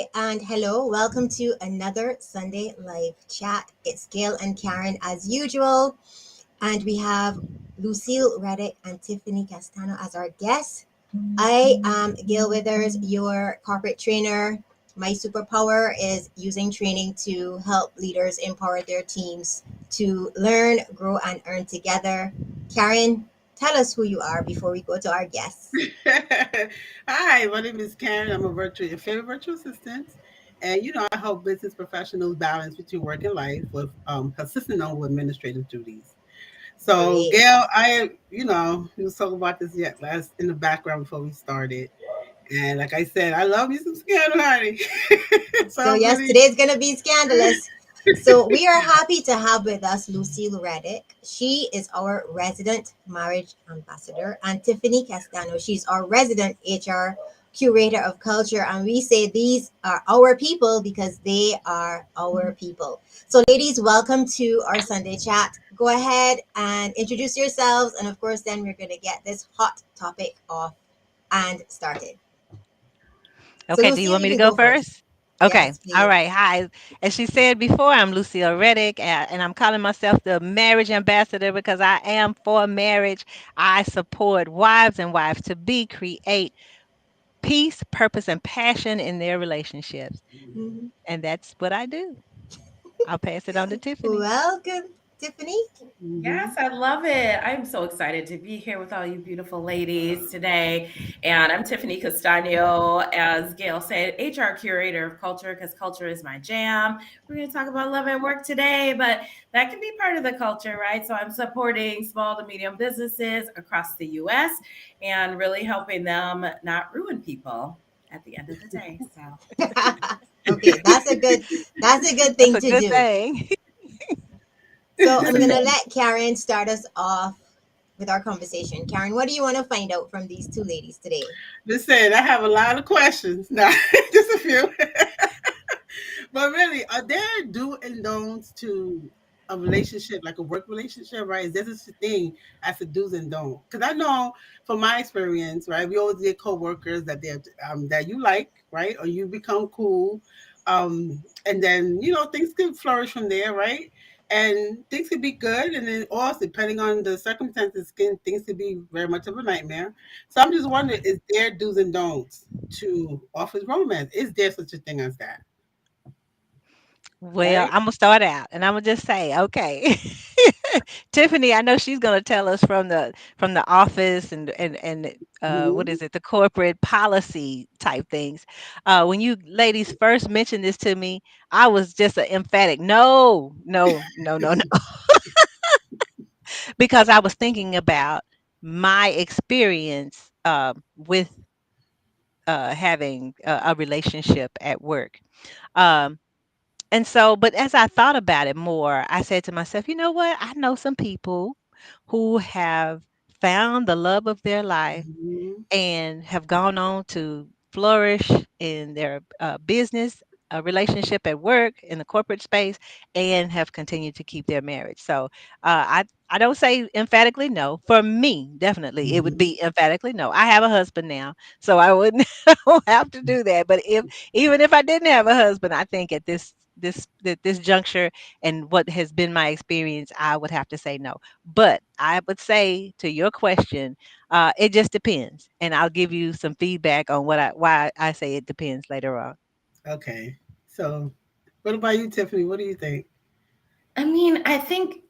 Hi, and hello. Welcome to another Sunday live chat. It's Gail and Karen as usual, and we have Lucille Reddic and Tiffany Castagno as our guests. I am Gail Withers, your corporate trainer. My superpower is using training to help leaders empower their teams to learn, grow, and earn together. Karen, tell us who you are before we go to our guests. Hi, my name is Karen. I'm a your favorite virtual assistant. And I help business professionals balance between work and life with consistent on with administrative duties. So, Great. Gail, we was talking about this yet last in the background before we started. And like I said, I love me some scandal, honey. So So, I'm yes, really today's going to be scandalous. So, we are happy to have with us Lucille Reddic. She is our resident marriage ambassador, and Tiffany Castagno. She's our resident HR Curator of Culture. And we say these are our people because they are our people. So, ladies, welcome to our Sunday chat. Go ahead and introduce yourselves. And of course, then we're going to get this hot topic off and started. So, Okay, do you Lucille, want you me to can go go first. first? Okay, Yes, all please. right. Hi. As she said before, I'm Lucille Reddick, and I'm calling myself the marriage ambassador because I am for marriage. I support wives and wives to be create peace, purpose, and passion in their relationships. Mhm. And that's what I do. I'll pass it on to Tiffany. Welcome, Tiffany. Mhm. Yes, I love it. I'm so excited to be here with all you beautiful ladies today. And I'm Tiffany Castagno, as Gail said, HR Curator of Culture, because culture is my jam. We're going to talk about love at work today, but that can be part of the culture, right? So I'm supporting small to medium businesses across the US and really helping them not ruin people at the end of the day. So Okay, that's a good That's thing a to good do. thing. So I'm gonna let Karen start us off with our conversation. Karen, what do you want to find out from these two ladies today? Listen, I have a lot of questions. Now, just a few. But really, are there do and don'ts to a relationship, like a work relationship, right? Is there such a thing as a do's and don't? Because I know from my experience, right, we always get coworkers that that you like, right, or you become cool, and then things can flourish from there, right? And things could be good, and then also depending on the circumstances, things could be very much of a nightmare. So I'm just wondering, is there do's and don'ts to office romance? Is there such a thing as that? Well, Right? I'm gonna start out, and I'm gonna just say, okay, Tiffany. I know she's gonna tell us from the office and what Mhm. is it, the corporate policy type things. When you ladies first mentioned this to me, I was just an emphatic no, no, no, no, no, because I was thinking about my experience with having a relationship at work. Um, And so, but as I thought about it more, I said to myself, you know what? I know some people who have found the love of their life Mhm. and have gone on to flourish in their business, relationship at work, in the corporate space, and have continued to keep their marriage. So I don't say emphatically no. For me, definitely, it would Mhm. be emphatically no. I have a husband now, so I wouldn't I don't have to do that. But if even if I didn't have a husband, I think at this juncture and what has been my experience, I would have to say no. But I would say to your question, it just depends, and I'll give you some feedback on why I say it depends later on. Okay. So, what about you, Tiffany? What do you think? I mean, I think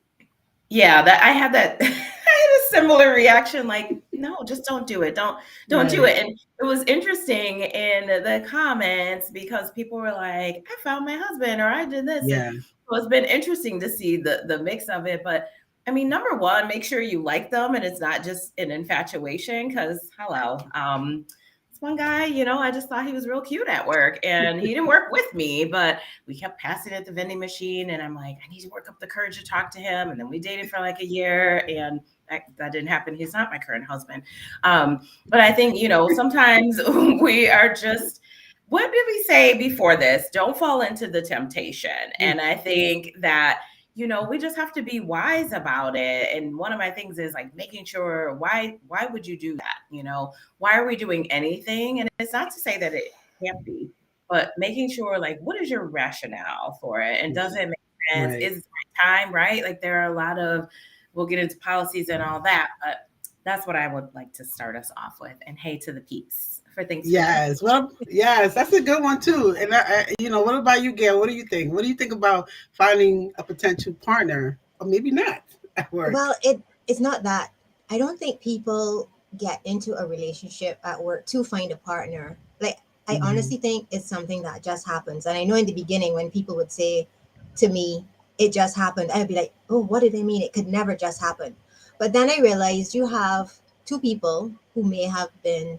yeah, that I had that I had a similar reaction like, "No, just don't do it. Don't do Right. it." And it was interesting in the comments because people were like, "I found my husband," or "I did this." And Yeah. so it's been interesting to see the mix of it. But I mean, number one, make sure you like them and it's not just an infatuation because hello. This one guy, I just thought he was real cute at work and he didn't work with me, but we kept passing at the vending machine and I'm like, I need to work up the courage to talk to him. And then we dated for like a year and that didn't happen. He's not my current husband. But I think, sometimes we are just, what did we say before this? Don't fall into the temptation. Mm. And I think that, we just have to be wise about it. And one of my things is like making sure why would you do that? Why are we doing anything? And it's not to say that it can't be but making sure like what is your rationale for it and does it make sense? Right. Is it the right time, right? Like there are a lot of we'll get into policies and all that, but that's what I would like to start us off with. And hey to the peeps for Thanksgiving. Yes. Well, yes, that's a good one too. And what about you, Gail? What do you think? What do you think about finding a potential partner, or maybe not at work? Well, it's not that. I don't think people get into a relationship at work to find a partner. Like, I Hmm. honestly think it's something that just happens. And I know in the beginning when people would say to me, it just happened, I'd be like, oh, what did they mean? It could never just happen. But then I realized you have two people who may have been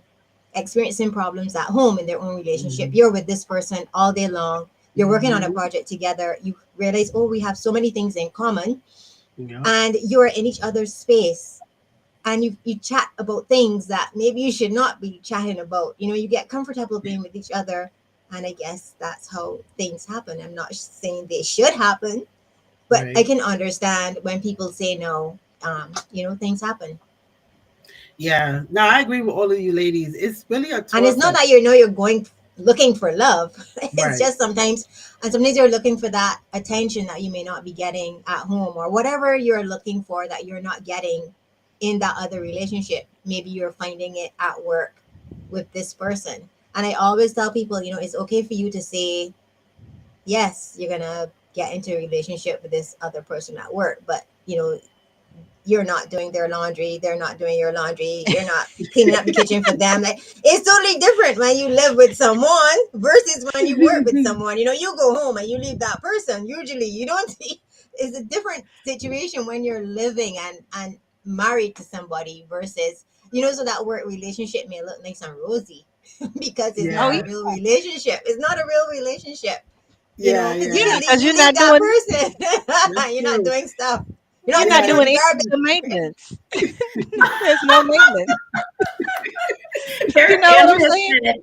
experiencing problems at home in their own relationship. Hmm. You're with this person all day long. You're working on a Hmm. project together. You realize, oh, we have so many things in common, Yep. and you're in each other's space, and you chat about things that maybe you should not be chatting about. You get comfortable being with each other, and I guess that's how things happen. I'm not saying they should happen, but I Right. can understand when people say no. Things happen. Yeah. No, I agree with all of you ladies. It's really a And it's toss not up. that you're going looking for love. It's Right. just sometimes you're looking for that attention that you may not be getting at home, or whatever you're looking for that you're not getting in that other relationship. Maybe you're finding it at work with this person. And I always tell people, it's okay for you to say yes, you're gonna get into a relationship with this other person at work, but you're not doing their laundry, they're not doing your laundry, you're not cleaning up the kitchen for them. Like, it's totally different when you live with someone versus when you work with someone. You go home and you leave that person. Usually you don't see. It's a different situation when you're living and married to somebody versus, so that work relationship may look nice and rosy because it's Oh not Yeah. a real relationship. It's not a real relationship. Yeah. Because Yeah. yeah, you because you're leave not that doing person. That's You're not true. doing stuff. You're not you're not taking Yeah. out doing the any garbage. type of maintenance. There's no maintenance. You know what I'm Andrea saying? said,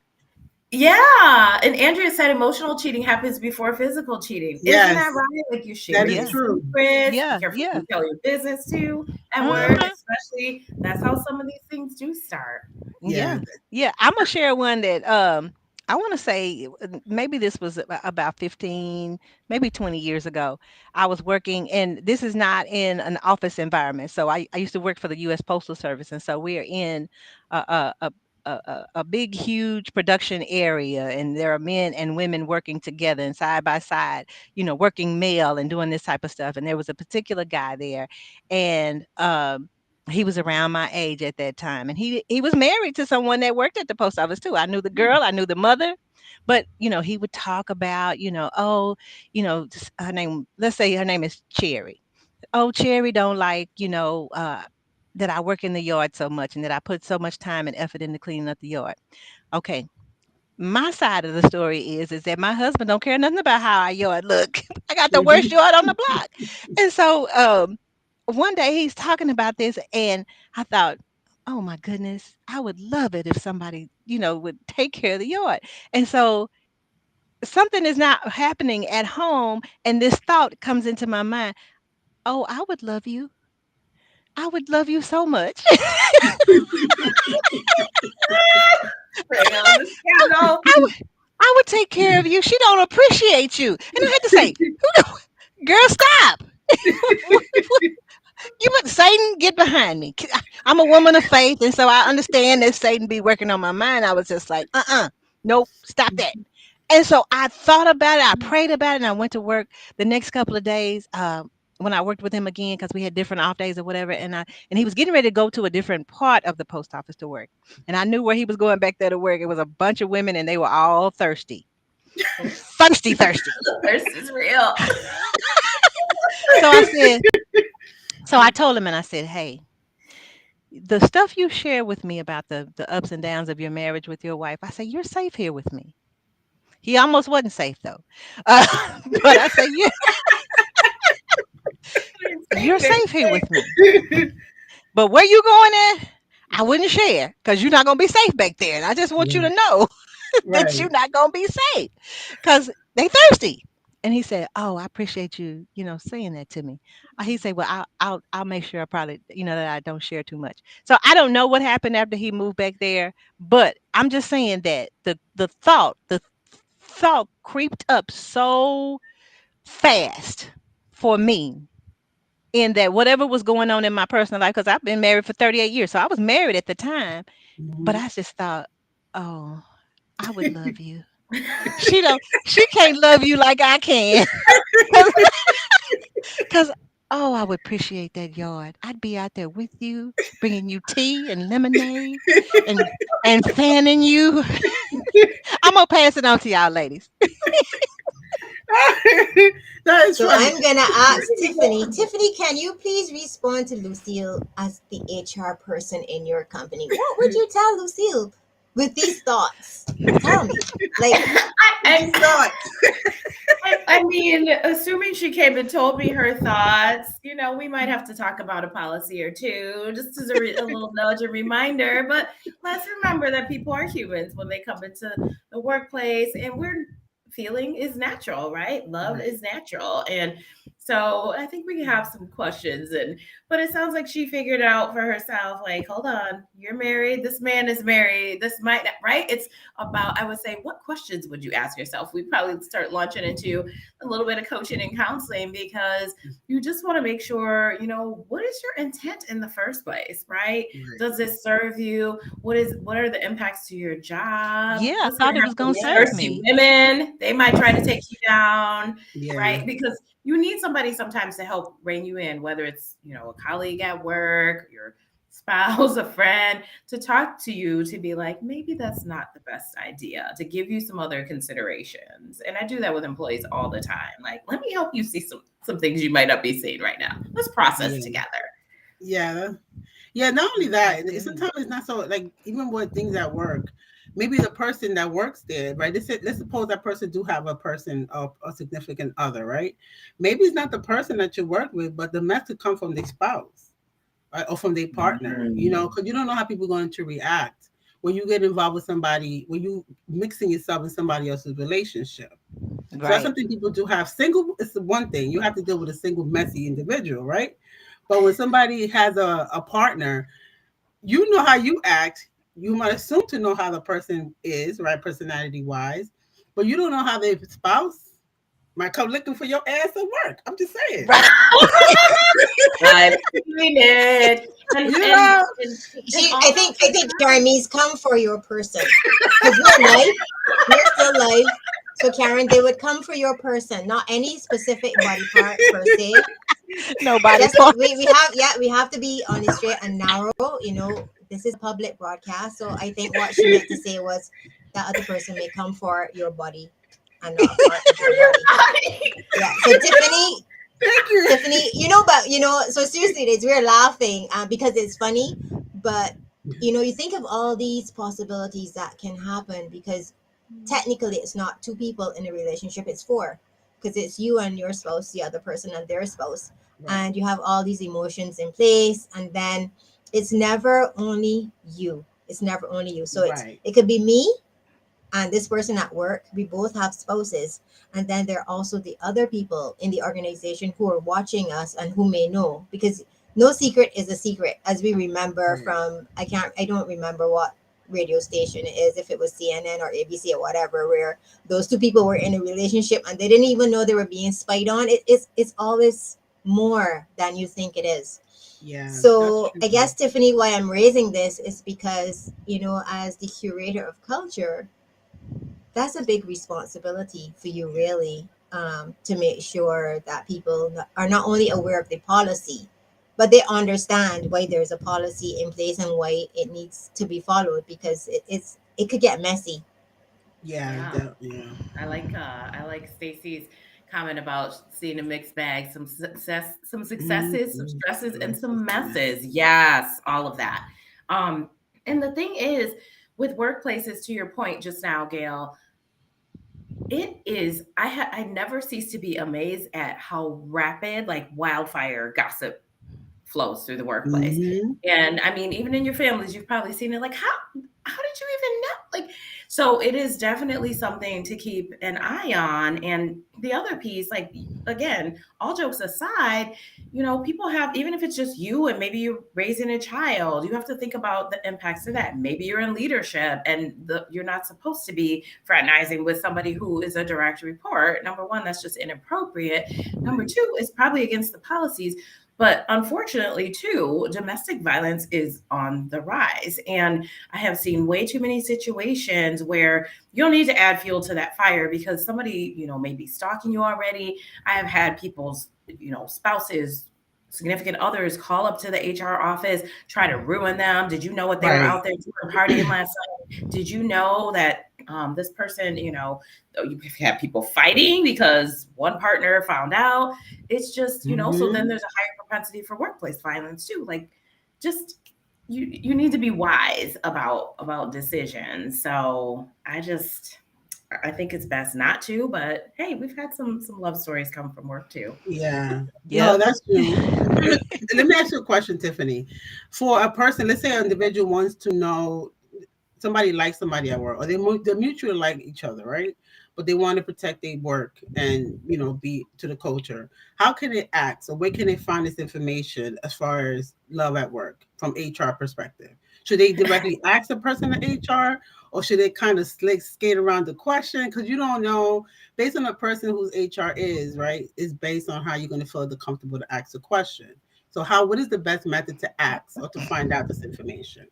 yeah. And Andrea said emotional cheating happens before physical cheating. Isn't that Yes. right? Like you're That sharing is Yeah, true. secrets. Be yeah, careful who yeah. you tell your business to at work, Hmm. especially. That's how some of these things do start. Yeah. Yeah, yeah. I'm gonna share one that I want to say maybe this was about 15, maybe 20 years ago. I was working, and this is not in an office environment. So I used to work for the U.S. Postal Service, and so we are in a big, huge production area, and there are men and women working together and side by side, working mail and doing this type of stuff. And there was a particular guy there, and he was around my age at that time, and he was married to someone that worked at the post office too. I knew the girl, I knew the mother, but he would talk about, oh, her name, let's say her name is Cherry. Oh, Cherry don't like, that I work in the yard so much and that I put so much time and effort into cleaning up the yard. Okay, my side of the story is that my husband don't care nothing about how our yard look. I got the worst yard on the block. And so one day he's talking about this, and I thought, oh my goodness, I would love it if somebody, would take care of the yard. And so something is not happening at home, and this thought comes into my mind. Oh, I would love you. I would love you so much. Bring on the scandal. I would I would take care of you. She don't appreciate you. And I had to say, girl, stop. You but Satan, get behind me. I'm a woman of faith, and so I understand that Satan be working on my mind. I was just like, nope, stop that. And so I thought about it, I prayed about it, and I went to work the next couple of days. When I worked with him again, because we had different off days or whatever, and he was getting ready to go to a different part of the post office to work, and I knew where he was going back there to work. It was a bunch of women, and they were all thirsty, thirsty, thirsty. The thirst is real. So I said, so I told him, and I said, hey, the stuff you share with me about the ups and downs of your marriage with your wife, I say you're safe here with me. He almost wasn't safe though, but I say you're safe here with me. But where you going at, I wouldn't share because you're not gonna be safe back there. And I just want you to Right. know that Right. you're not gonna be safe because they thirsty. And he said, "Oh, I appreciate you, saying that to me." He said, "Well, I'll make sure I probably, that I don't share too much." So I don't know what happened after he moved back there, but I'm just saying that the thought creeped up so fast for me, in that whatever was going on in my personal life, because I've been married for 38 years. So I was married at the time, but Mhm. I just thought, oh, I would love you. She can't love you like I can. Cause, 'cause, oh, I would appreciate that yard. I'd be out there with you, bringing you tea and lemonade and fanning you. I'm gonna pass it on to y'all ladies. That is So funny. I'm gonna ask Tiffany. Tiffany, can you please respond to Lucille as the HR person in your company? What would you tell Lucille with these thoughts? Tell me. Like, I, Thoughts. I mean, assuming she came and told me her thoughts, we might have to talk about a policy or two, just as a little nudge and reminder. But let's remember that people are humans when they come into the workplace, and feeling is natural, right? Love Right. is natural. And so I think we have some questions, but it sounds like she figured out for herself, like, hold on, you're married, this man is married, this might not, right? It's about, I would say, what questions would you ask yourself? We probably start launching into a little bit of coaching and counseling, because you just want to make sure, what is your intent in the first place, right? Right. Does this serve you? What are the impacts to your job? Yeah, I What's going thought to it was happen gonna with serve thirsty me. women? They might try to take you down, Yeah. right? Because you need somebody sometimes to help rein you in, whether it's, a colleague at work, your spouse, a friend, to talk to you, to be like, maybe that's not the best idea, to give you some other considerations. And I do that with employees all the time. Like, let me help you see some things you might not be seeing right now. Let's process Yeah. together. Yeah. Yeah. Not only I that, feel you. sometimes it's not so like even with things at work. Maybe the person that works there, right? Let's suppose that person do have a person or a significant other, right? Maybe it's not the person that you work with, but the mess could come from the spouse, right? Or from their partner, Mhm. because you don't know how people are going to react when you get involved with somebody, when you mixing yourself in somebody else's relationship. So that's Right. something people do have. Single, it's the one thing you have to deal with a single messy individual, right? But when somebody has a partner, you know how you act. You might assume to know how the person is, right, personality wise, but you don't know how their spouse might come looking for your ass at work. I'm just saying. Right. I've seen it. And You and know? and, and she, I also think, I think sometimes, Jeremy's come for your person because we're live. We're still live. So Karen, they would come for your person, not any specific body part per se. Nobody Just part. we have, yeah, we have to be on the straight and narrow. This is a public broadcast, so I think what she meant to say was that other person may come for your body and not a part of your body. Yeah. So Tiffany, Thank you. Tiffany, but so seriously, it is we're laughing because it's funny, but you think of all these possibilities that can happen because technically it's not two people in a relationship, it's four, because it's you and your spouse, the other person and their spouse, Right. and you have all these emotions in place, and then it's never only you. It's never only you. So Right. it could be me and this person at work. We both have spouses, and then there are also the other people in the organization who are watching us and who may know, because no secret is a secret, as we remember Right. from, I don't remember what radio station it is, if it was CNN or ABC or whatever, where those two people were in a relationship and they didn't even know they were being spied on. It's always more than you think it is. Yeah, that's So I true. guess, Tiffany, why I'm raising this is because, as the curator of culture, that's a big responsibility for you, really, to make sure that people are not only aware of the policy, but they understand why there's a policy in place and why it needs to be followed, because it could get messy. Yeah, yeah. yeah. I like Stacy's comment about seeing a mixed bag, some successes, some Mm-hmm. stresses, and Yes, some yes. messes. Yes, all of that. Um, and the thing is, with workplaces, to your point just now, Gail, it is. I never cease to be amazed at how rapid, like wildfire, gossip flows through the workplace. Mm-hmm. And I mean, even in your families, you've probably seen it. Like, how did you even know? Like, So it is definitely something to keep an eye on. And the other piece, like, again, all jokes aside, people have, even if it's just you and maybe you're raising a child, you have to think about the impacts of that. Maybe you're in leadership and you're not supposed to be fraternizing with somebody who is a direct report. Number one, that's just inappropriate. Number Right. two, it's probably against the policies. But unfortunately, too, domestic violence is on the rise. And I have seen way too many situations where you don't need to add fuel to that fire because somebody, may be stalking you already. I have had people's, spouses, significant others call up to the HR office, try to ruin them. Did you know what they were Right. out there doing partying last night? Did you know that this person, you have people fighting because one partner found out? It's just, so then Hmm. there's a higher propensity for workplace violence too. Like, just you need to be wise about decisions. So I think it's best not to, but hey, we've had some love stories come from work too. Yeah. No, Yep. that's true. So let me ask you a question, Tiffany. For a person, let's say an individual wants to know somebody likes somebody at work, or they mutually like each other, right? But they want to protect their work and be to the culture. How can they act? So where can they find this information as far as love at work from HR perspective? Should they directly ask the person at HR, or should they kind of like skate around the question? Because you don't know, based on the person whose HR is, right, is based on how you're going to feel the comfortable to ask a question. So what is the best method to ask or to find out this information?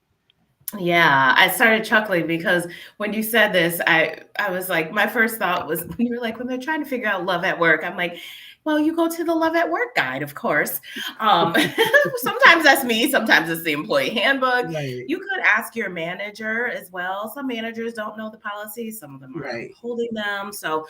Yeah, I started chuckling because when you said this, I was like, my first thought was when you were like, when they're trying to figure out love at work, I'm like, well, you go to the love at work guide, of course. Um, sometimes that's me, sometimes it's the employee handbook. Right, You could ask your manager as well. Some managers don't know the policies, some of them aren't right. upholding them. So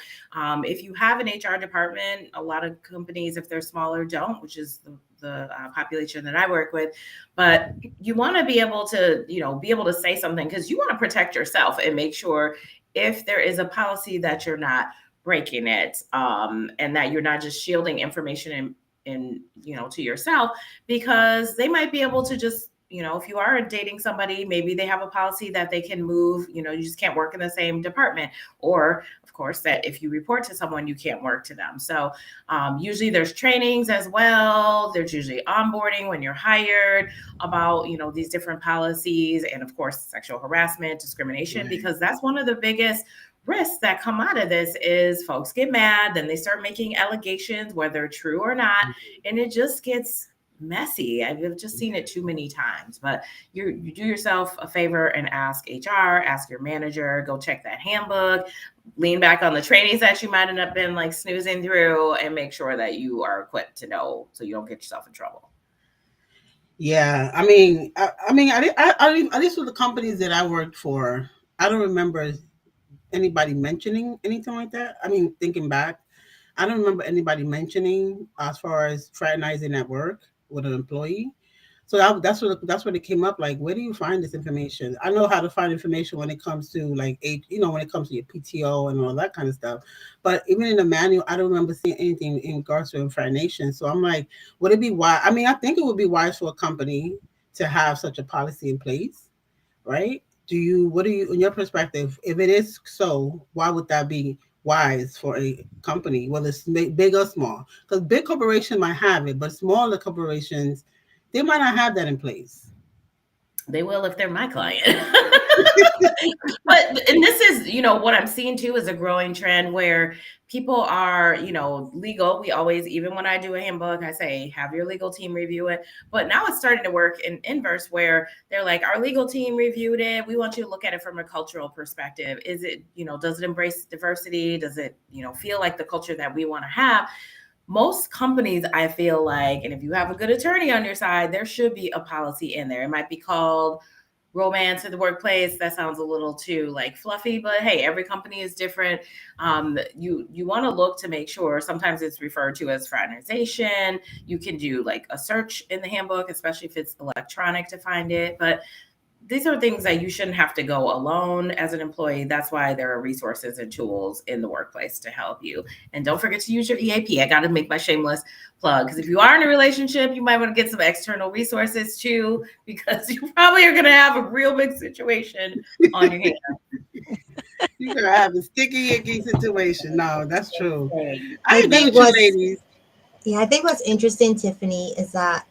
if you have an HR department, a lot of companies, if they're smaller, don't, which is the population that I work with. But you want to be able to, be able to say something because you want to protect yourself and make sure if there is a policy that you're not breaking it, and that you're not just shielding information to yourself, because they might be able to just, if you are dating somebody, maybe they have a policy that they can move, you just can't work in the same department, or of course that if you report to someone, you can't work to them. So usually there's trainings as well. There's usually onboarding when you're hired about these different policies, and of course sexual harassment, discrimination, Right. because that's one of the biggest risks that come out of this is folks get mad, then they start making allegations whether true or not, and it just gets messy. I've just seen it too many times. But you do yourself a favor and ask HR, ask your manager, go check that handbook, lean back on the trainings that you might have been like snoozing through, and make sure that you are equipped to know so you don't get yourself in trouble. Yeah, at least with the companies that I worked for, I don't remember anybody mentioning anything like that. I mean, thinking back, I don't remember anybody mentioning as far as fraternizing at work with an employee. So that's what it came up. Like, where do you find this information? I know how to find information when it comes to like when it comes to your PTO and all that kind of stuff. But even in the manual, I don't remember seeing anything in regards to fraternization. So I'm like, would it be wise? I mean, I think it would be wise for a company to have such a policy in place, right? What do you, in your perspective, if it is so, why would that be wise for a company, whether it's big or small? Because big corporation might have it, but smaller corporations, they might not have that in place. They will if they're my client. But and this is, what I'm seeing too is a growing trend where people are, legal. We always, even when I do a handbook, I say have your legal team review it. But now it's starting to work in inverse where they're like, our legal team reviewed it. We want you to look at it from a cultural perspective. Is it, does it embrace diversity? Does it, feel like the culture that we want to have? Most companies, I feel like, and if you have a good attorney on your side, there should be a policy in there. It might be called romance in the workplace. That sounds a little too like fluffy, but hey, every company is different. You want to look to make sure. Sometimes it's referred to as fraternization. You can do like a search in the handbook, especially if it's electronic to find it. But these are things that you shouldn't have to go alone as an employee. That's why there are resources and tools in the workplace to help you. And don't forget to use your EAP. I got to make my shameless plug because if you are in a relationship, you might want to get some external resources too, because you probably are going to have a real big situation on your hands. You gonna have a sticky icky situation. No, that's true. I I agree think with you, what's ladies. yeah, I think what's interesting, Tiffany, is that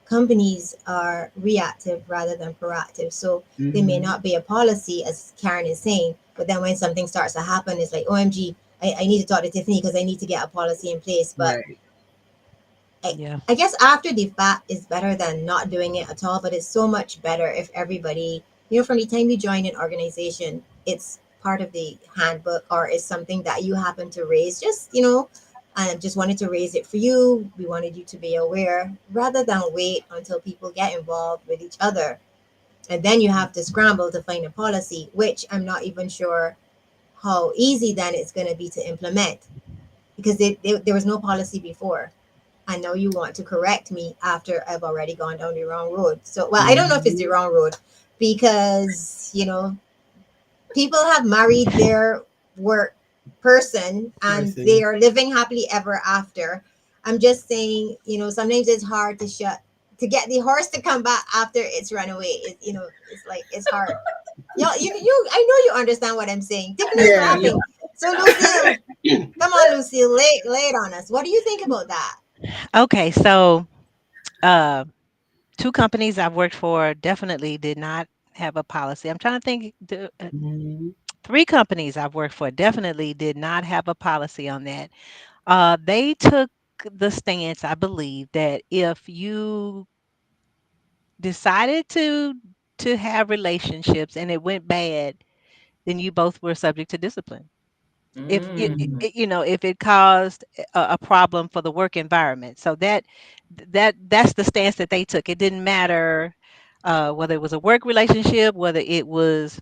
companies are reactive rather than proactive. So they may Hmm. not be a policy, as Karen is saying, but then when something starts to happen, it's like, OMG, I need to talk to Tiffany because I need to get a policy in place. But Right. I, Yeah. I guess after the fact is better than not doing it at all, but it's so much better if everybody, from the time you join an organization, it's part of the handbook or is something that you happen to raise. Just, and just wanted to raise it for you. We wanted you to be aware rather than wait until people get involved with each other. And then you have to scramble to find a policy, which I'm not even sure how easy then it's going to be to implement because there was no policy before. I know you want to correct me after I've already gone down the wrong road. So, well, I don't know if it's the Hmm. wrong road because, people have married their work person and they Person. are living happily ever after. I'm just saying, sometimes it's hard to get the horse to come back after it's run away. It's like it's hard. I know you understand what I'm saying. Tiffany's Yeah. laughing. So Lucille, come on, Lucille, lay it on us. What do you think about that? Okay, so uh, two companies I've worked for definitely did not have a policy. I'm trying to think. Hmm. Three companies I've worked for definitely did not have a policy on that. They took the stance, I believe, that if you decided to have relationships and it went bad, then you both were subject to discipline. If Hmm. if it caused a problem for the work environment, so that's the stance that they took. It didn't matter whether it was a work relationship, whether it was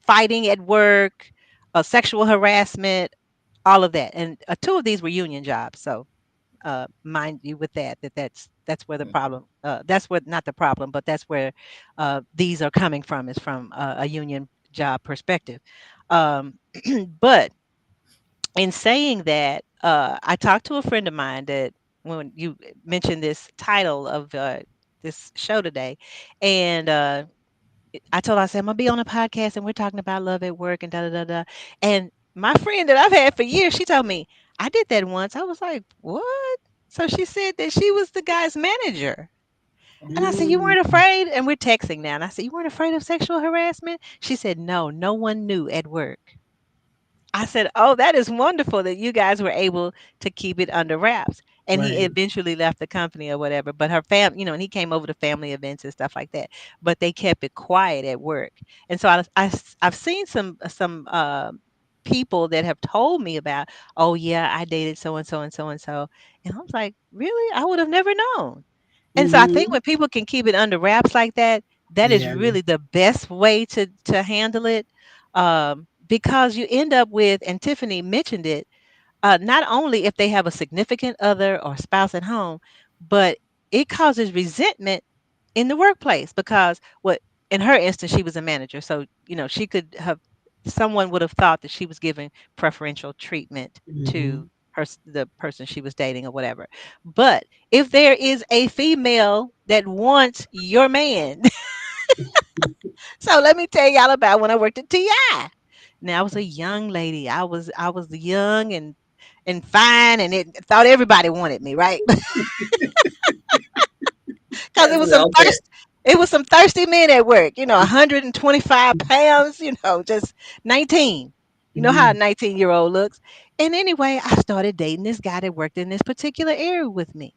fighting at work, sexual harassment, all of that. And two of these were union jobs, so mind you with that's where the problem that's where not the problem, but that's where these are coming from, is from a union job perspective. um, but in saying that, I talked to a friend of mine that when you mentioned this title of this show today, and I told her, I said, I'm gonna be on a podcast and we're talking about love at work and da da da da. And my friend that I've had for years, she told me, I did that once. I was like, what? So she said that she was the guy's manager. And I said, you weren't Hmm. afraid? And we're texting now. And I said, you weren't afraid of sexual harassment? She said, no, no one knew at work. I said, "Oh, that is wonderful that you guys were able to keep it under wraps." And he Right. eventually left the company or whatever. But her and he came over to family events and stuff like that. But they kept it quiet at work. And so I've seen some people that have told me about, oh yeah, I dated so and so and so and so. And I was like, really? I would have never known. And so I think Hmm. when people can keep it under wraps like that, that is Yeah. really the best way to handle it, because you end up with, and Tiffany mentioned it, not only if they have a significant other or spouse at home, but it causes resentment in the workplace because what in her instance she was a manager, so she could have, someone would have thought that she was giving preferential treatment Hmm. to the person she was dating or whatever. But if there is a female that wants your man, so let me tell y'all about when I worked at TI. Now I was a young lady. I was young and fine, and it thought everybody wanted me, right? Because As we all did. it was some thirsty men at work, 125 pounds, just 19. You know how a Hmm. 19-year-old looks. And anyway, I started dating this guy that worked in this particular area with me.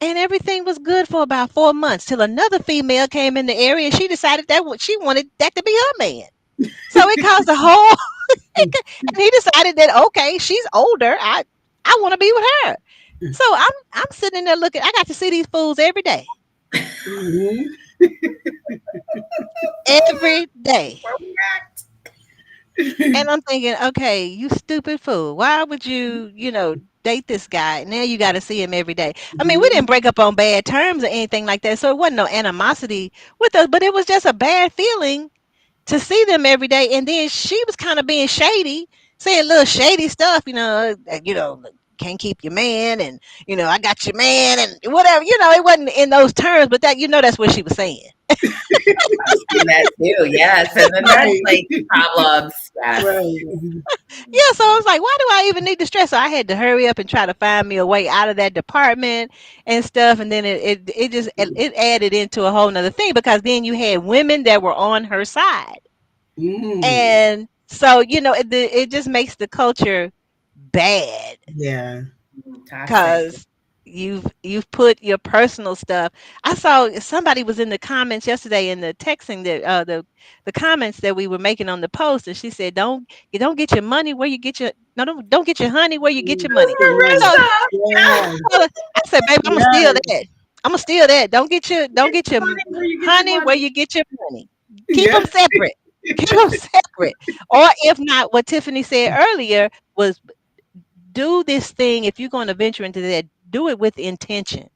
And everything was good for about 4 months till another female came in the area and she decided that she wanted that to be her man. So it caused a whole and he decided that okay, she's older. I want to be with her. So I'm sitting there looking. I got to see these fools every day, Hmm. every day. Correct. And I'm thinking, okay, you stupid fool. Why would you date this guy? Now you got to see him every day. I mean, we Hmm. didn't break up on bad terms or anything like that. So it wasn't no animosity with us, but it was just a bad feeling to see them every day. And then she was kind of being shady, saying little shady stuff, can't keep your man, and I got your man, and whatever. It wasn't in those terms, but that's what she was saying. I've seen that too. Yes, and then that's Right. like problems. Yes. Right. Yeah, so I was like, why do I even need to stress? So I had to hurry up and try to find me a way out of that department and stuff. And then it just it added into a whole nother thing because then you had women that were on her side. Mm. And so, it just makes the culture bad. Yeah. Toxic. Cause you've put your personal stuff. I saw somebody was in the comments yesterday in the texting that the comments that we were making on the post, and she said, "Don't get your money where you get your no don't get your honey where you get your money." So, Mm. Marissa, Yeah. so I said, "Baby, I'm gonna steal Yes. that. I'm gonna steal that. Don't get your money where you get your honey where money. you get your money. Keep Yeah. them separate. Keep them separate. Or if not, what Tiffany said earlier was do this thing if you're going to venture into that, do it with intention.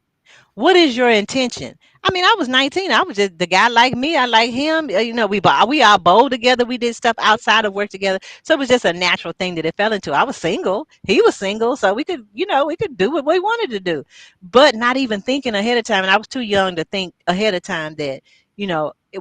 What is your intention? I mean, I was 19. I was just the guy like me. I like him. We all bowled together. We did stuff outside of work together. So it was just a natural thing that it fell into. I was single. He was single, so we could do what we wanted to do, but not even thinking ahead of time. And I was too young to think ahead of time that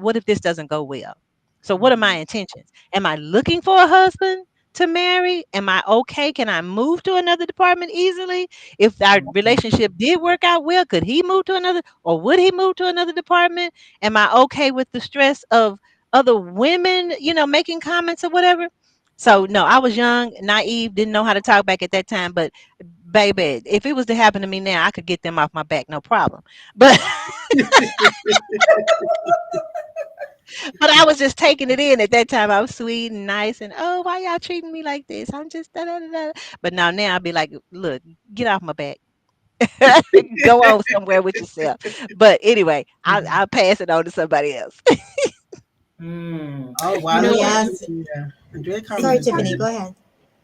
what if this doesn't go well? So what are my intentions? Am I looking for a husband to marry? Am I okay? Can I move to another department easily? If our relationship did work out well, could he move to another or would he move to another department? Am I okay with the stress of other women, making comments or whatever? So no, I was young, naive, didn't know how to talk back at that time. But baby, if it was to happen to me now, I could get them off my back, no problem. But but I was just taking it in at that time. I was sweet and nice and why y'all treating me like this? I'm just da da da da. But now I'll be like, look, get off my back. Go on somewhere with yourself. But anyway, I'll pass it on to somebody else. Mm. Oh wow, You that's know, a Yes. yeah. Enjoy Sorry, you Tiffany, conversation. go ahead.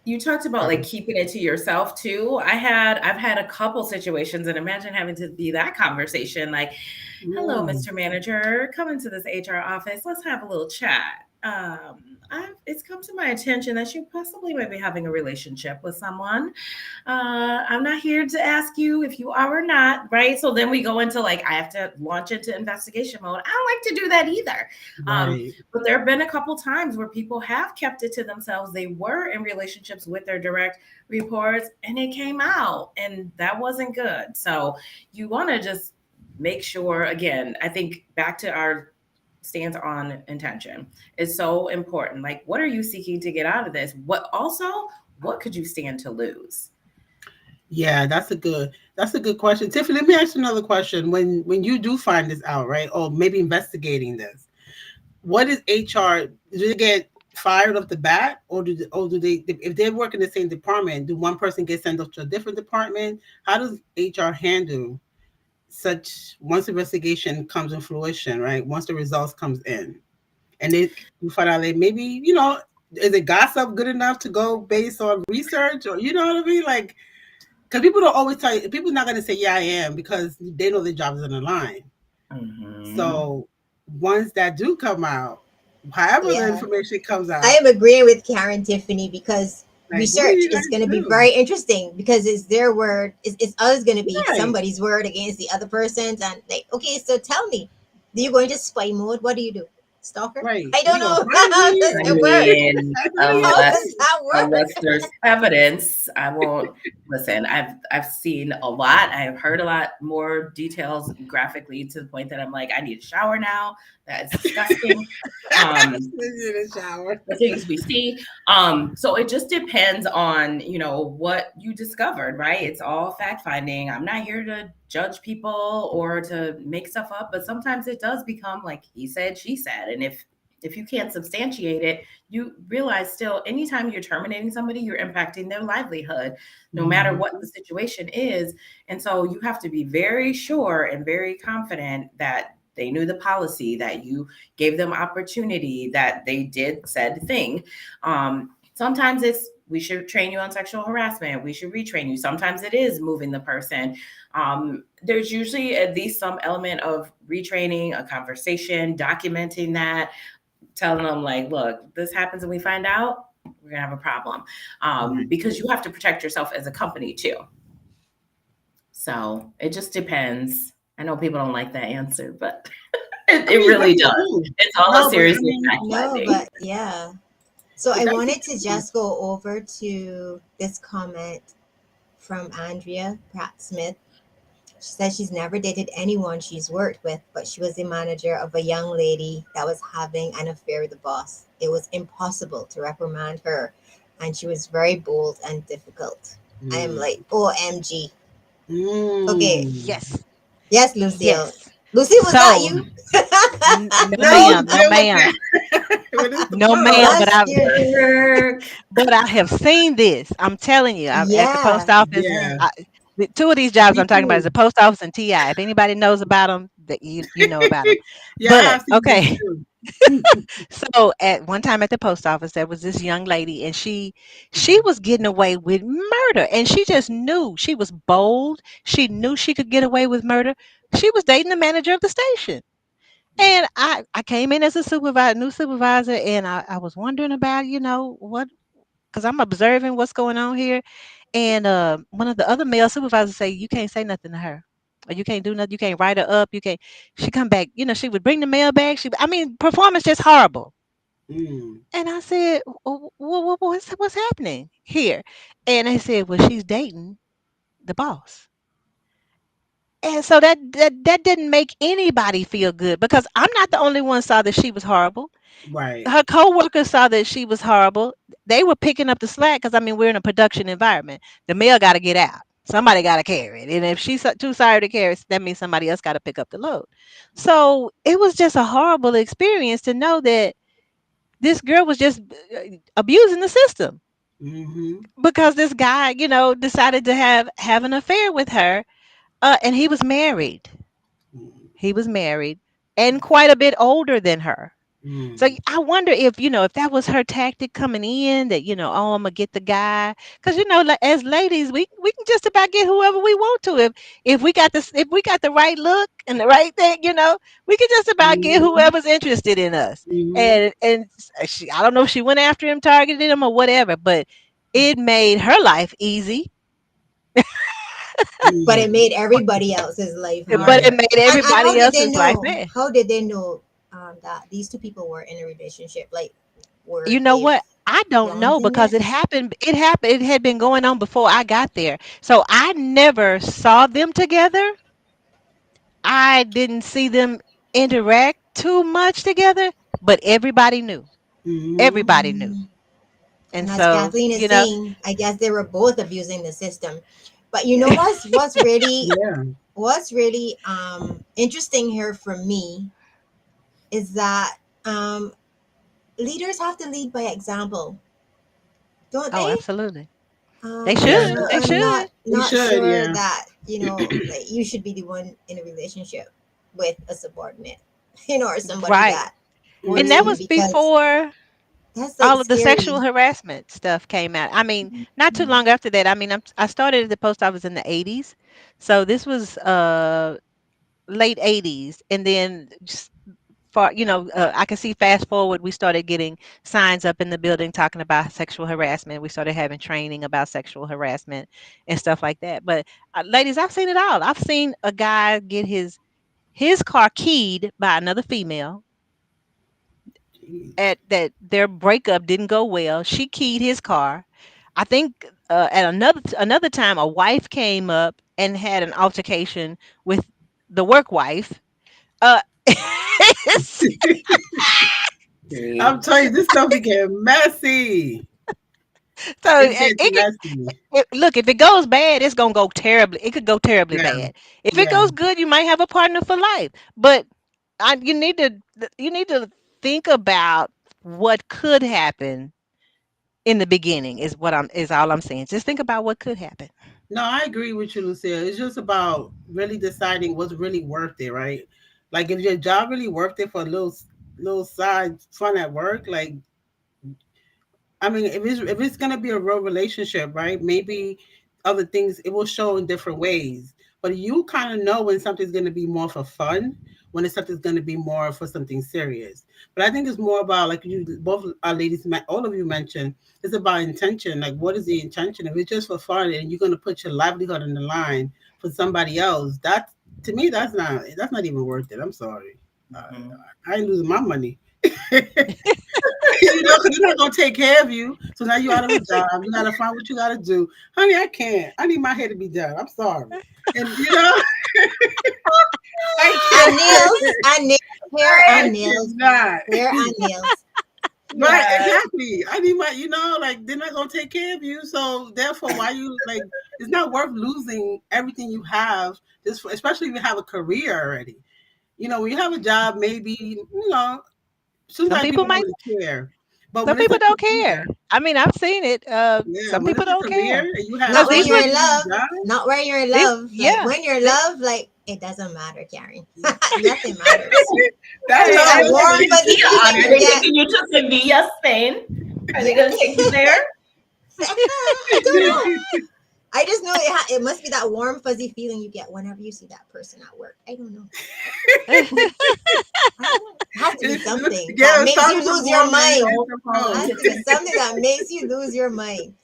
you talked about like keeping it to yourself too. I've had a couple situations, and imagine having to be that conversation like, hello, Mm. Mr. Manager, come into this HR office, let's have a little chat. It's come to my attention that you possibly might be having a relationship with someone. I'm not here to ask you if you are or not, right? So then we go into like, I have to launch into investigation mode. I don't like to do that either. Right. But there have been a couple times where people have kept it to themselves. They were in relationships with their direct reports and it came out, and that wasn't good. So you want to just make sure, again, I think back to our stance on intention is so important. Like, what are you seeking to get out of this? What could you stand to lose? Yeah, that's a good question. Tiffany, let me ask you another question. When you do find this out, right? Or maybe investigating this, what is HR? Do they get fired off the bat, or do they if they work in the same department, do one person get sent off to a different department? How does HR handle such once the investigation comes in fruition, right? Once the results comes in, and you find out that maybe is it gossip good enough to go based on research, or you know what I mean, like because people don't always tell you. People not going to say yeah I am because they know their job is on the line. Mm-hmm. So once that do come out, however the Yeah. information comes I out, am agreeing with Karen Tiffany because like what do research you is guys going to be do? very interesting because it's their word. It's always going to be Right, somebody's word against the other person's. And like, okay, so tell me, do you go into spy mode? What do you do? Stalker? right. I don't You gonna know. find How me? does I it work? mean, That's what you How gotta unless does do. that unless work? there's evidence, I won't listen. I've seen a lot. I have heard a lot more details graphically to the point that I'm like, I need a shower now. That's disgusting. Um, In the shower. the things we see. So it just depends on, what you discovered, right? It's all fact finding. I'm not here to judge people or to make stuff up, but sometimes it does become like he said, she said. And if you can't substantiate it, you realize still anytime you're terminating somebody, you're impacting their livelihood, no matter Mhm. what the situation is. And so you have to be very sure and very confident that they knew the policy, that you gave them opportunity, that they did said thing. Sometimes it's we should train you on sexual harassment. We should retrain you. Sometimes it is moving the person. There's usually at least some element of retraining, a conversation, documenting that, telling them like, look, this happens and we find out, we're gonna have a problem. Right. Because you have to protect yourself as a company too. So it just depends. I know people don't like that answer, but I It mean, really that's does. true. It's all No, but I seriously mean, No, backsliding. but yeah. So but I that's the wanted to thing. just go over to this comment from Andrea Pratt Smith. She says she's never dated anyone she's worked with, but she was the manager of a young lady that was having an affair with the boss. It was impossible to reprimand her, and she was very bold and difficult. I am like, Mm. OMG. Okay. Mm. Yes. Yes, Lucille. Yes. Lucille, was that So, you? no Don't ma'am, no deal with ma'am. that. What is the No boss? ma'am, That's your. Work. but I have seen this. I'm telling you, I'm at the Yeah. post office. Yeah. Yeah, The two of these jobs me I'm talking about is too. the post office and TI. If anybody knows about them, that you know about them. Yeah, I But have seen this okay, too. so at one time at the post office, there was this young lady, and she was getting away with murder, and she just knew she was bold. She knew she could get away with murder. She was dating the manager of the station. And I came in as a supervisor, new supervisor, and I was wondering about, what, because I'm observing what's going on here. And one of the other male supervisors say, you can't say nothing to her. Or you can't do nothing. You can't write her up. You can't. She come back. She would bring the mail back. I mean, performance just horrible. Mm. And I said, what's happening here? And they said, well, she's dating the boss. And so that didn't make anybody feel good because I'm not the only one saw that she was horrible. Right. Her coworkers saw that she was horrible. They were picking up the slack because I mean we're in a production environment. The mail got to get out. Somebody got to carry it, and if she's too sorry to carry it, that means somebody else got to pick up the load. So it was just a horrible experience to know that this girl was just abusing the system Mm-hmm. because this guy, decided to have an affair with her, and he was married. Mm. He was married and quite a bit older than her. So Mm. I wonder if if that was her tactic coming in, that oh, I'm gonna get the guy, because as ladies we can just about get whoever we want to if we got the right look and the right thing, we can just about get Mm-hmm. whoever's interested in us. Mm-hmm. And I don't know if she went after him, targeted him, or whatever, but it made her life easy, But it Mm. made everybody else's life but it harder. Yeah. made And how everybody did they else's life know? bad. How did they know that these two people were in a relationship? Like, were You know they what? I don't know flaunting because it? it happened. It happened. It had been going on before I got there. So I never saw them together. I didn't see them interact too much together, but everybody knew. Mm-hmm. Everybody knew. Mm. And And as so, Kathleen is saying, I guess they were both abusing the system. But you know Yeah. what's really interesting here for me is that um leaders have to lead by example, don't oh, they? absolutely. They should. Yeah. They I'm should. We not should. sure Yeah. that like you should be the one in a relationship with a subordinate, or somebody Right. that And works that for you, Mm-hmm. was because before that's like all of the scary. sexual harassment stuff came out. I mean, not too long after that. I mean, I started at the post office in the 80s. So this was late 80s, and then just I can see fast forward, we started getting signs up in the building talking about sexual harassment. We started having training about sexual harassment and stuff like that. But ladies, I've seen it all. I've seen a guy get his car keyed by another female Jeez. at that their breakup didn't go well. She keyed his car. I think at another time a wife came up and had an altercation with the work wife. uh I'm Jeez. telling you, this stuff be getting messy. So It gets messy. look, if it goes bad, it's gonna go terribly. It could go terribly Yeah. bad. If it Yeah. goes good, you might have a partner for life. But you need to think about what could happen in the beginning. Is all I'm saying. Just think about what could happen. No, I agree with you, Lucille. It's just about really deciding what's really worth it, right? Like if your job really worth it for a little side fun at work, like I mean, if it's gonna be a real relationship, right? Maybe other things it will show in different ways. But you kind of know when something's gonna be more for fun, when it's something's gonna be more for something serious. But I think it's more about like you both our ladies, all of you mentioned, it's about intention. Like, what is the intention? If it's just for fun and you're gonna put your livelihood on the line for somebody else, that to me that's not even worth it. I'm sorry. Mhm. I ain't losing my money. Because they're not gonna take care of you. So now you out of a job. You gotta find what you gotta do, honey. I can't. I need my hair to be done. I'm sorry, and I And can't. nails, and nails, hair I and nails, cannot. hair and nails. Right, Yes. exactly. I need my, like they're not gonna take care of you. So therefore, why you like? It's not worth losing everything you have, especially if you have a career already. When you have a job, maybe Some sometimes people people might, don't care, but some when it's people a don't care. career, I mean, I've seen it. yeah, Some when people it's a don't career care and you have Not because when these you're women, in money and love. you drive, Not when you're in these, love. Like yeah, when you're in they, love, like it doesn't matter, Karen. Nothing matters. that Right. That love Are is they warm, taking fuzzy you to, feeling are you they get. taking you to Sevilla, Spain? Are they Yeah. going to take you there? I don't know. I just know it must be that warm, fuzzy feeling you get whenever you see that person at work. I don't know. I don't know. It has to be something that yeah, it makes starts you with the lose your warm and mind. ends So the It funny. cold. has to be something that makes you lose your mind.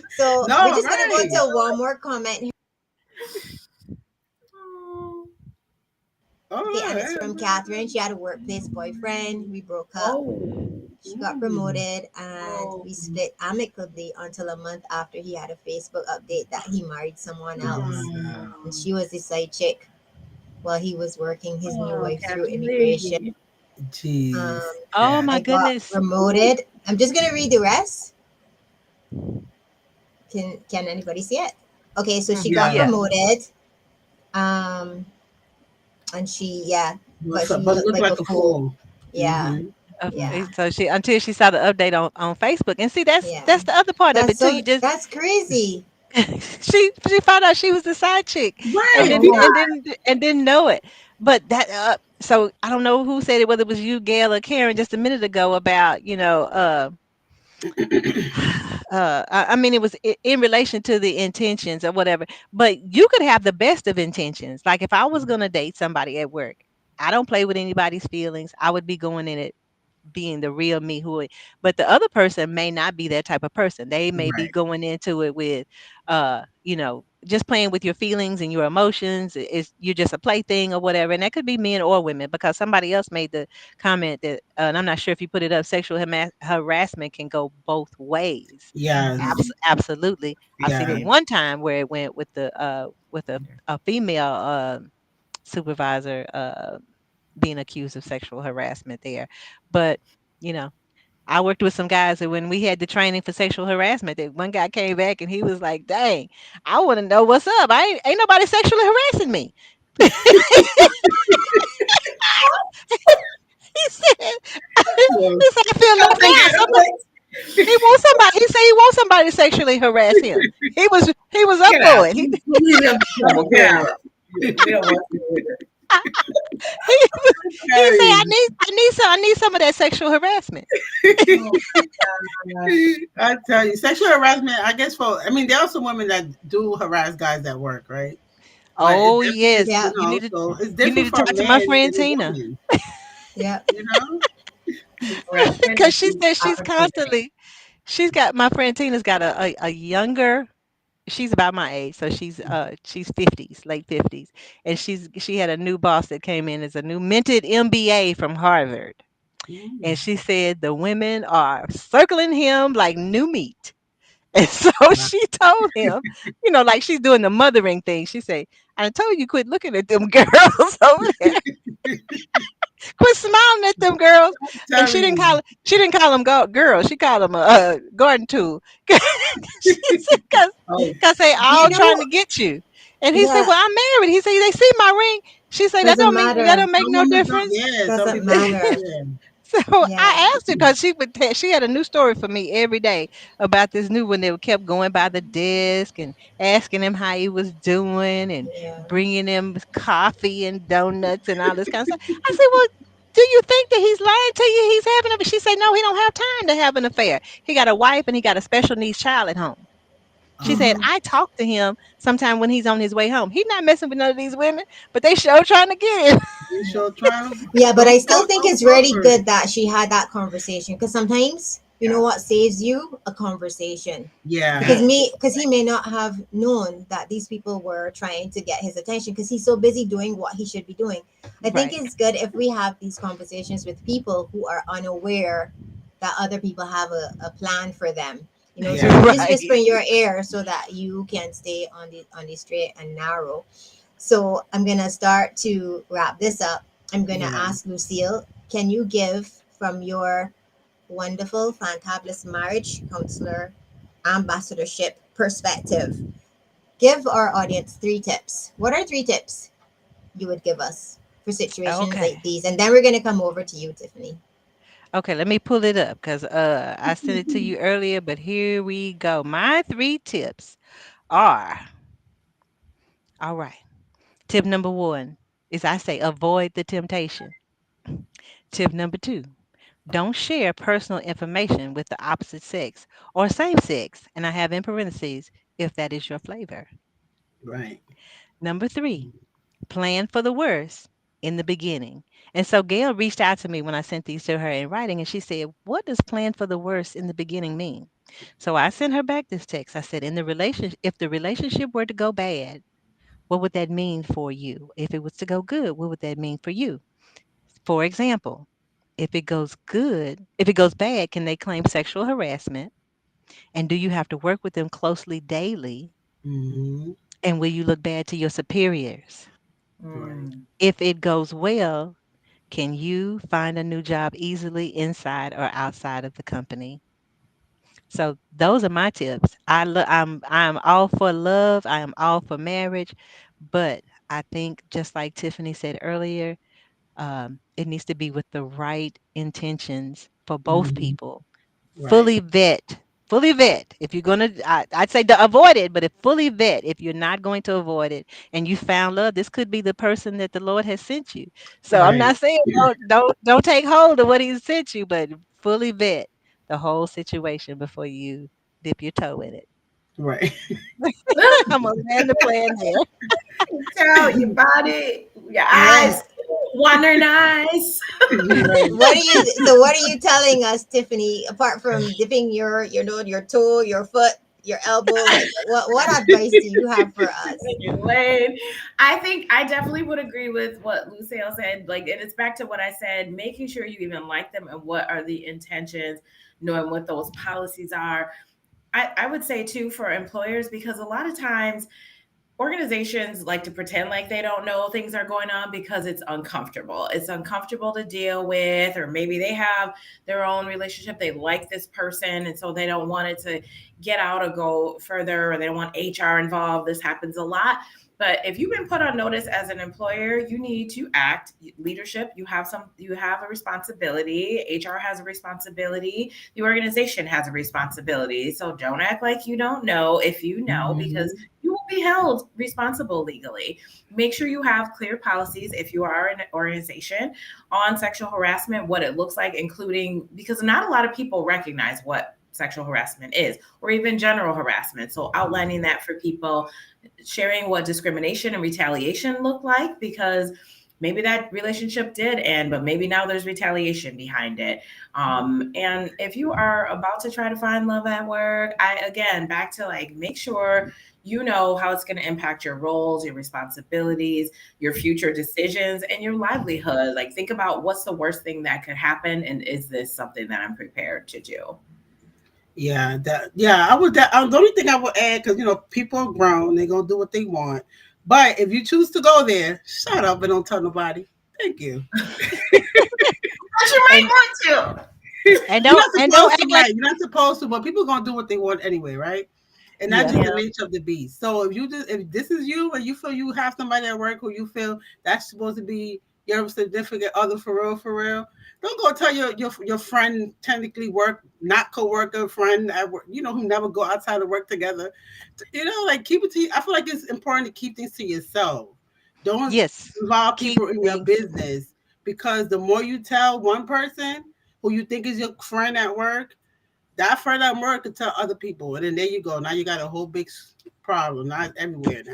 So we're No, just gonna go right. into one more comment here. Oh. Okay, and Oh, it's from Catherine. She had a workplace boyfriend. We broke up. Oh. She got mm, promoted and Oh. we split amicably until a month after he had a Facebook update that he married someone oh my else. god. And she was the side chick while he was working his new Oh, wife through immigration. Kathleen. Um, Jeez, oh Cat. my I got goodness. promoted. I'm just gonna read the rest. Can anybody see it? Okay, so she got Yeah. Yeah. promoted. Um, and but she But looked look like like a a fool. fool. Yeah, Hmm. yeah, So she, until she saw the update on Facebook, and see, yeah. that's the other part of it too. You just That's crazy. she found out she was the side chick, and Right. then People. Oh. didn't know it. But that so I don't know who said it, whether it was you, Gail, or Karen, just a minute ago about I mean, it was in relation to the intentions or whatever. But you could have the best of intentions. Like if I was gonna date somebody at work, I don't play with anybody's feelings. I would be going in it being the real me but the other person may not be that type of person. They may be Right. going into it with just playing with your feelings and your emotions. Is you're just a plaything or whatever. And that could be men or women, because somebody else made the comment that and I'm not sure if you put it up, sexual harassment can go both ways. Yes. Absolutely. I've seen it Yeah. Right. one time where it went with a female supervisor being accused of sexual harassment there. But, you know, I worked with some guys that when we had the training for sexual harassment, that one guy came back and he was like, "Dang, I want to know what's up. Ain't nobody sexually harassing me." He said, Yeah. he said, "I feel I'm left thinking, out. Somebody, he wants somebody. He said he wants somebody to sexually harass him. He was up get out. for it. Leave him That's alone. Get good. out. We don't want you here. He, he said, Hey, I need some of that sexual harassment." Oh my gosh. I tell you, sexual harassment. I guess I mean, there are some women that do harass guys at work, right? But it's Oh different, yes, Yeah, so it's you need different to for a talk to my man friend than a Tina. woman, yeah. you know? Harassment Because is she the said she's opportunity. constantly she's got my friend Tina's got a younger, she's about my age, so she's 50s, late 50s, and she had a new boss that came in as a new minted MBA from Harvard, and Mm, she said the women are circling him like new meat. And so wow. she told him, like she's doing the mothering thing. She said, "I told you quit looking at them girls over there. Quit smiling at them girls." I'm And telling you. she didn't call them girls. She called them a garden tool. She said, Oh, cause they You all trying know, to get you. And he said, yeah, "Well, I'm married." He said, "They see my ring." She said, "That doesn't don't mean that matter. don't make some no women don't. difference." Yeah, some Doesn't people don't matter. care. So Yeah. I asked her because she had a new story for me every day about this new one that kept going by the desk and asking him how he was doing and Yeah. bringing him coffee and donuts and all this kind of stuff. I said, "Well, do you think that he's lying to you? He's having a," she said, "No, he don't have time to have an affair. He got a wife and he got a special needs child at home." She said, Uh-huh. Hmm. "I talk to him sometime when he's on his way home. He's not messing with none of these women, but they sure trying to get him." They sure trying to Yeah, but I still think go it's really for it. good that she had that conversation because sometimes you know what saves you? A conversation. Yeah. Because he may not have known that these people were trying to get his attention because he's so busy doing what he should be doing. I think Right. it's good if we have these conversations with people who are unaware that other people have a plan for them. You know, so Yeah. you just whisper Right. in your ear so that you can stay on the straight and narrow. So I'm gonna start to wrap this up. I'm gonna Yeah. ask Lucille, can you give from your wonderful, fantabulous marriage counselor ambassadorship perspective, give our audience 3 tips. What are 3 tips you would give us for situations like Okay. these? And then we're gonna come over to you, Tiffany. Okay, let me pull it up because I sent it to you earlier, but here we go. My 3 tips are, all right. Tip number 1 is I say avoid the temptation. Tip number 2, don't share personal information with the opposite sex or same sex, and I have in parentheses if that is your flavor. Right. Number 3, plan for the worst in the beginning. And so Gail reached out to me when I sent these to her in writing, and she said, "What does plan for the worst in the beginning mean?" So I sent her back this text. I said, "In the relationship, if the relationship were to go bad, what would that mean for you? If it was to go good, what would that mean for you? For example, if it goes bad, can they claim sexual harassment? And do you have to work with them closely daily? Mm-hmm. And will you look bad to your superiors? Right. Mm. If it goes well, can you find a new job easily inside or outside of the company?" So those are my tips. I'm all for love. I am all for marriage, but I think just like Tiffany said earlier, it needs to be with the right intentions for both Mm-hmm. people. Right. Fully vet, fully vet. If you're gonna, I'd say to avoid it, but if fully vet, if you're not going to avoid it, and you found love, this could be the person that the Lord has sent you. So I'm Right. not saying don't take hold of what He sent you, but fully vet the whole situation before you dip your toe in it. Right. I'm gonna land the plan there. Tell your body, your eyes, Yes. wandering eyes. Right. What are you? So what are you telling us, Tiffany? Apart from dipping your toe, your foot, your elbow, like what advice do you have for us? Your lane. I think I definitely would agree with what Lucille said. Like, and it's back to what I said, making sure you even like them and what are the intentions, knowing what those policies are. I would say too for employers, because a lot of times organizations like to pretend like they don't know things are going on because it's uncomfortable. It's uncomfortable to deal with, or maybe they have their own relationship. They like this person, and so they don't want it to get out or go further, or they don't want HR involved. This happens a lot. But if you've been put on notice as an employer, you need to act. Leadership, you have a responsibility. HR has a responsibility. The organization has a responsibility. So don't act like you don't know if you know, because Mm-hmm. you will be held responsible legally. Make sure you have clear policies if you are an organization on sexual harassment, what it looks like, including because not a lot of people recognize what sexual harassment is or even general harassment. So outlining that for people, sharing what discrimination and retaliation look like, because maybe that relationship did end, but maybe now there's retaliation behind it. And if you are about to try to find love at work, I again back to like make sure you know how it's going to impact your roles, your responsibilities, your future decisions, and your livelihood. Like think about what's the worst thing that could happen, and is this something that I'm prepared to do? Yeah. That. Yeah. I would. The only thing I would add, because people are grown, they're gonna do what they want. But if you choose to go there, shut up and don't tell nobody. Thank you. But you might And want to. You're not don't supposed to, act like right? You're not supposed to, but people gonna do what they want anyway, right? And that's yeah. just the Yeah. nature of the beast. So if this is you and you feel you have somebody at work who you feel that's supposed to be your significant other for real, don't go tell your friend technically work, not coworker friend at work, who never go outside of work together. Like keep it to you. I feel like it's important to keep things to yourself. Don't Yes. involve Keep people in your things. business, because the more you tell one person who you think is your friend at work, that friend at work could tell other people, and then there you go. Now you got a whole big problem. Not everywhere now.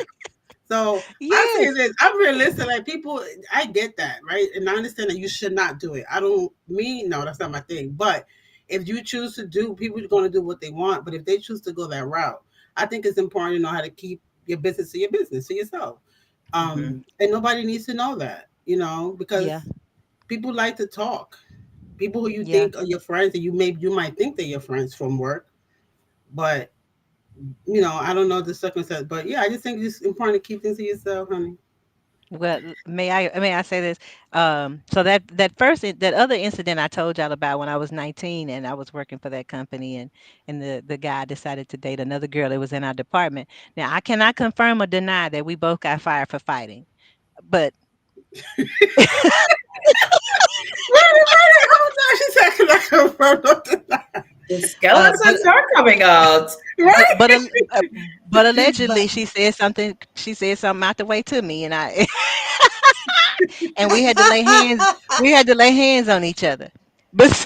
So I say Yes. this: I'm realistic. Like people, I get that, right? And I understand that you should not do it. I don't mean no, that's not my thing. But if you choose to do, people are going to do what they want. But if they choose to go that route, I think it's important to know how to keep your business to yourself. Hmm. And nobody needs to know that, because Yeah. people like to talk. People who you Yeah. think are your friends, and you might think they're your friends from work, but I don't know the circumstance. But yeah, I just think it's important to keep things to yourself, honey. Well, may I say this? So that other incident I told y'all about when I was 19 and I was working for that company, and the guy decided to date another girl that was in our department. Now I cannot confirm or deny that we both got fired for fighting, but Wait, hold on. She's acting like a grown. The uh, but skeletons are coming out. but Right? but al- uh, but allegedly But she said something out the way to me, and I and we had to lay hands on each other. But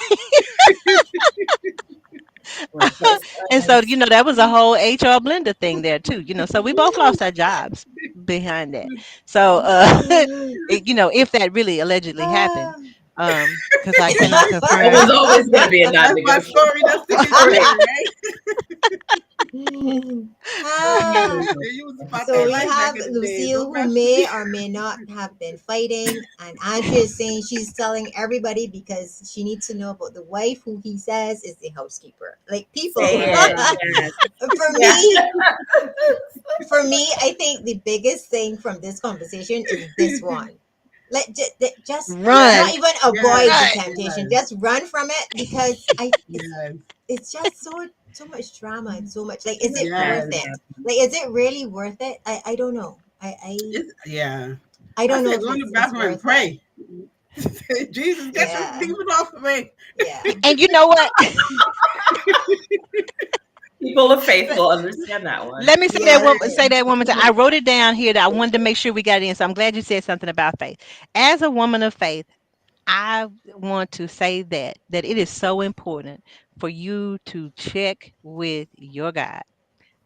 and so, Listen, that was a whole HR blender thing there too, so we both lost our jobs behind that. So, if that really allegedly happened, because I cannot it confirm. was always going to be a That's my non-negotiable. story. That's sticking to Right. her, right? ah, You was about so that we life back have in the day. Lucille, Don't who mess with may me. or may not have been fighting, and Andrea is saying she's telling everybody because she needs to know about the wife who he says is the housekeeper. Like people, Say it. Right. Yes. for Yeah. me, I think the biggest thing from this conversation is this one. Let just Yes. not Run. even avoid Yes. the Run. temptation. Yes. Just run from it because Yes. it's just so much drama and so much like Too is much it bad worth Yes. it? stuff. Like is it really worth it? I don't know. Yeah. I I don't know said, if go in the it's bathroom and worth it. pray. Jesus, get some Yeah. demons off of me. Yeah. And you know what? People of faith But will understand that one. Let me say that yeah, one. Say that one more time. I wrote it down here that I wanted to make sure we got it in. So I'm glad you said something about faith. As a woman of faith, I want to say that it is so important for you to check with your God.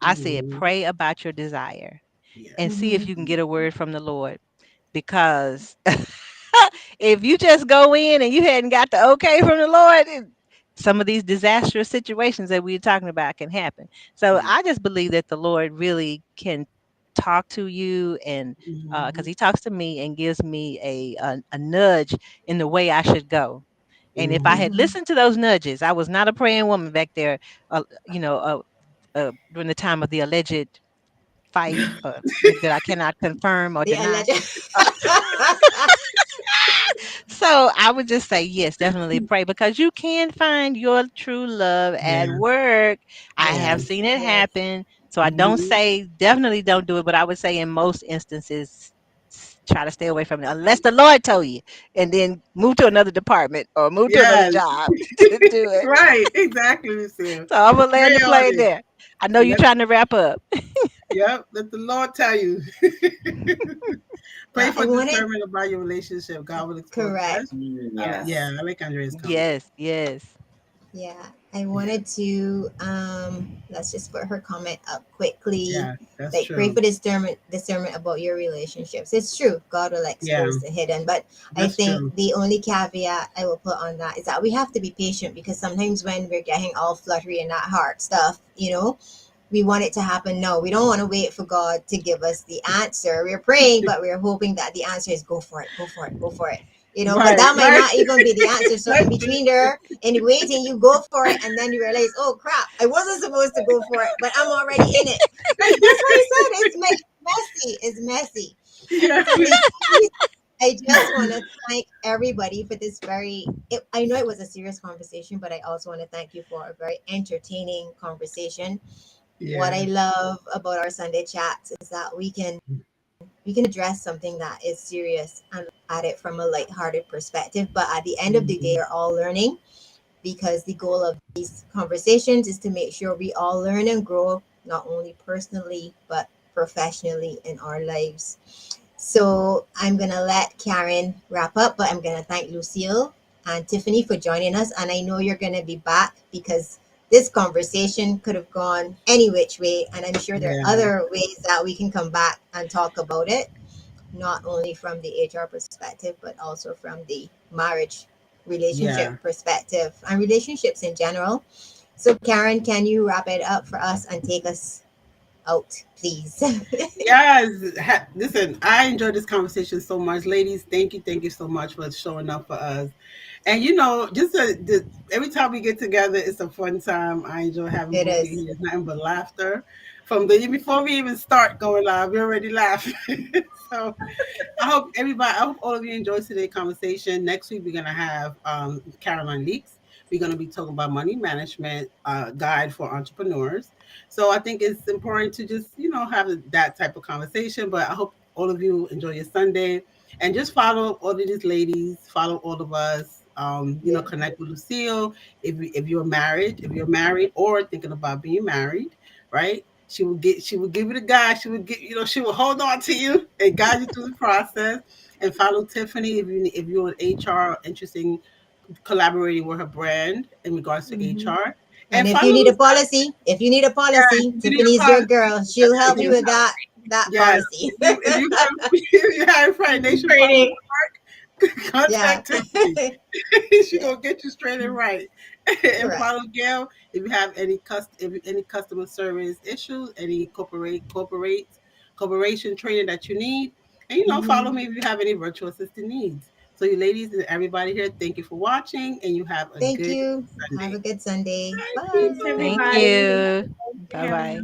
I said Mhm. pray about your desire and Yes. see if hmm you can get a word from the Lord, because if you just go in and you hadn't got the okay from the Lord, some of these disastrous situations that we're talking about can happen. So Yeah. I just believe that the Lord really can talk to you, and because Mhm. He talks to me and gives me a nudge in the way I should go. And if I Mhm. had hmm listened to those nudges, I was not a praying woman back there, during the time of the alleged fight, that I cannot confirm or the deny. alleged. Uh, So I would just say yes, definitely pray, because you can find your true love at Yeah. work. I have Yes. seen it Yes. happen. So I don't Mhm. say definitely don't do it, but I would say in most instances try to stay away from it unless the Lord told you, and then move to another department or move to another Yes. job to do it. Right. Exactly, Lucille. So I'm gonna land Pray the on plane it. there. I know you're Let trying to wrap up. Yep. Let the Lord tell you. Pray Well, for I wanted discernment about your relationship. God will expose it. correct. Yeah, Yes. I like Andrea's comment. Yes, yes. Yeah, I Yeah. wanted to let's just put her comment up quickly. Yeah. That's Like pray true. for discernment about your relationships. It's true. God will Yeah. expose the hidden. But I That's think true. the only caveat I will put on that is that we have to be patient because sometimes when we're getting all fluttery and that heart stuff, we want it to happen. No, we don't want to wait for God to give us the answer. We're praying, but we're hoping that the answer is go for it, go for it, go for it. But Right. that might Right. not even be the answer. So in That's true. between there, in the waiting, you go for it, and then you realize, oh crap, I wasn't supposed to go for it, but I'm already in it. Like that's why I said messy. It's messy. Yeah. So ladies, I just want to thank everybody for this I know it was a serious conversation, but I also want to thank you for a very entertaining conversation. What I Yeah. love about our Sunday chats is that we can address something that is serious and look at it from a lighthearted perspective. But at the end of the day, Mhm. we're all learning because the goal of these conversations is to make sure we all learn and grow, not only personally, but professionally in our lives. So I'm going to let Karen wrap up, but I'm going to thank Lucille and Tiffany for joining us. And I know you're going to be back because this conversation could have gone any which way. And I'm sure there are Yeah. other ways that we can come back and talk about it, not only from the HR perspective, but also from the marriage relationship Yeah. perspective and relationships in general. So, Karen, can you wrap it up for us and take us out, please? Yes. Listen, I enjoyed this conversation so much. Ladies, thank you so much for showing up for us. And just every time we get together, it's a fun time. I enjoy having It both of you is. here. It's nothing but laughter. Before we even start going live, we're already laughing. So I hope all of you enjoyed today's conversation. Next week we're gonna have Caroline Leaks. We're gonna be talking about money management guide for entrepreneurs. So I think it's important to just have that type of conversation. But I hope all of you enjoy your Sunday and just follow all of these ladies. Follow all of us. Yeah. Connect with Lucille if you're married or thinking about being married, right? She would give you the guide. She would get she will hold on to you and guide you through the process. And follow Tiffany if you're in HR interested in collaborating with her brand in regards to Hmm. HR. And And if you follow need a Lucille. policy, if you need a Yeah, policy, if you need a Tiffany's your policy. girl. She'll help If you you with that Yes, policy. if you have if you have Friday Nation policy Training. work, Yeah. contact Tiffany. She Yeah. gonna get you straight and right. And Correct. follow Gail if you have any customer service issues, any corporation training that you need, and follow Hmm. me if you have any virtual assistant needs. So you ladies and everybody here, thank you for watching, and you have a Thank good you. Have Sunday. a good Sunday. Bye, Thanks, Bye. Thank people. everybody. you. Bye Hannah. bye.